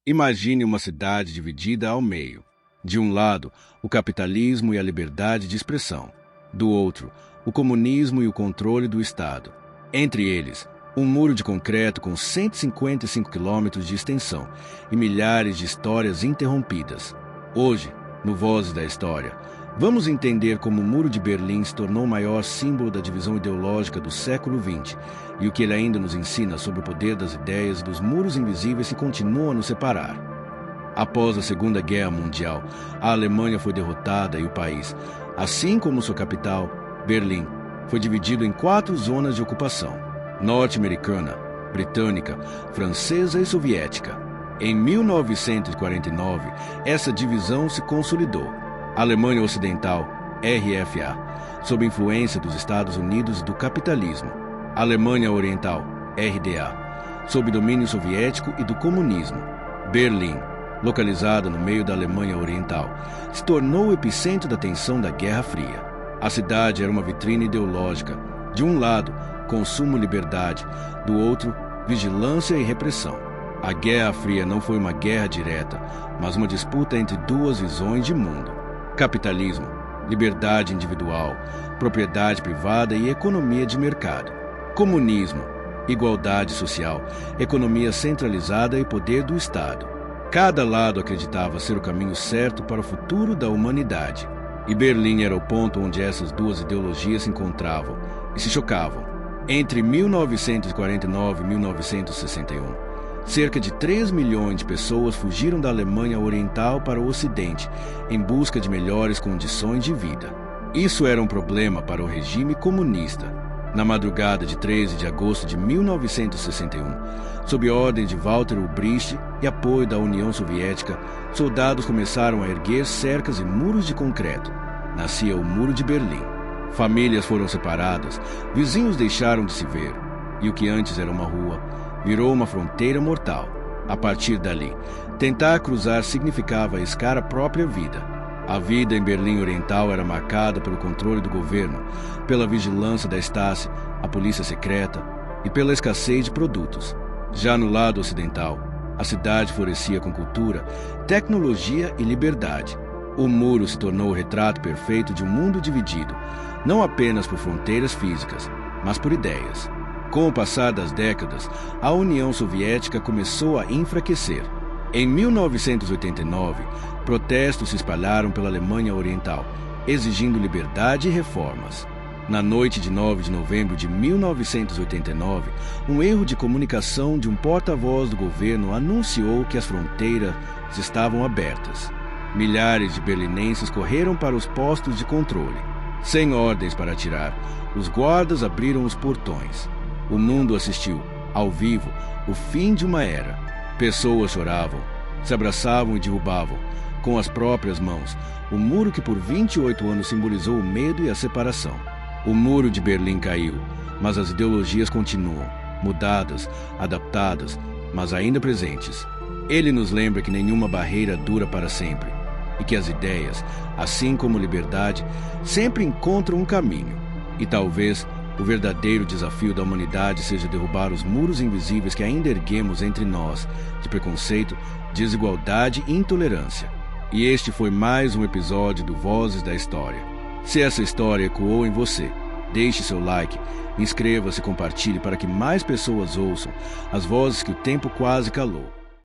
Imagine uma cidade dividida ao meio. De um lado, o capitalismo e a liberdade de expressão. Do outro, o comunismo e o controle do Estado. Entre eles, um muro de concreto com 155 quilômetros de extensão e milhares de histórias interrompidas. Hoje, no Vozes da História, vamos entender como o Muro de Berlim se tornou o maior símbolo da divisão ideológica do século XX e o que ele ainda nos ensina sobre o poder das ideias e dos muros invisíveis que continuam a nos separar. Após a Segunda Guerra Mundial, a Alemanha foi derrotada e o país, assim como sua capital, Berlim, foi dividido em 4 zonas de ocupação: norte-americana, britânica, francesa e soviética. Em 1949, essa divisão se consolidou. Alemanha Ocidental, RFA, sob influência dos Estados Unidos e do capitalismo. Alemanha Oriental, RDA, sob domínio soviético e do comunismo. Berlim, localizada no meio da Alemanha Oriental, se tornou o epicentro da tensão da Guerra Fria. A cidade era uma vitrine ideológica. De um lado, consumo e liberdade, do outro, vigilância e repressão. A Guerra Fria não foi uma guerra direta, mas uma disputa entre duas visões de mundo: capitalismo, liberdade individual, propriedade privada e economia de mercado. Comunismo, igualdade social, economia centralizada e poder do Estado. Cada lado acreditava ser o caminho certo para o futuro da humanidade. E Berlim era o ponto onde essas duas ideologias se encontravam e se chocavam. Entre 1949 e 1961, cerca de 3 milhões de pessoas fugiram da Alemanha Oriental para o Ocidente em busca de melhores condições de vida. Isso era um problema para o regime comunista. Na madrugada de 13 de agosto de 1961, sob ordem de Walter Ulbricht e apoio da União Soviética, soldados começaram a erguer cercas e muros de concreto. Nascia o Muro de Berlim. Famílias foram separadas, vizinhos deixaram de se ver, e o que antes era uma rua virou uma fronteira mortal. A partir dali, tentar cruzar significava arriscar a própria vida. A vida em Berlim Oriental era marcada pelo controle do governo, pela vigilância da Stasi, a polícia secreta e pela escassez de produtos. Já no lado ocidental, a cidade florescia com cultura, tecnologia e liberdade. O muro se tornou o retrato perfeito de um mundo dividido, não apenas por fronteiras físicas, mas por ideias. Com o passar das décadas, a União Soviética começou a enfraquecer. Em 1989, protestos se espalharam pela Alemanha Oriental, exigindo liberdade e reformas. Na noite de 9 de novembro de 1989, um erro de comunicação de um porta-voz do governo anunciou que as fronteiras estavam abertas. Milhares de berlinenses correram para os postos de controle. Sem ordens para atirar, os guardas abriram os portões. O mundo assistiu, ao vivo, o fim de uma era. Pessoas choravam, se abraçavam e derrubavam, com as próprias mãos, o muro que por 28 anos simbolizou o medo e a separação. O Muro de Berlim caiu, mas as ideologias continuam, mudadas, adaptadas, mas ainda presentes. Ele nos lembra que nenhuma barreira dura para sempre, e que as ideias, assim como liberdade, sempre encontram um caminho. E talvez o verdadeiro desafio da humanidade seja derrubar os muros invisíveis que ainda erguemos entre nós, de preconceito, desigualdade e intolerância. E este foi mais um episódio do Vozes da História. Se essa história ecoou em você, deixe seu like, inscreva-se e compartilhe para que mais pessoas ouçam as vozes que o tempo quase calou.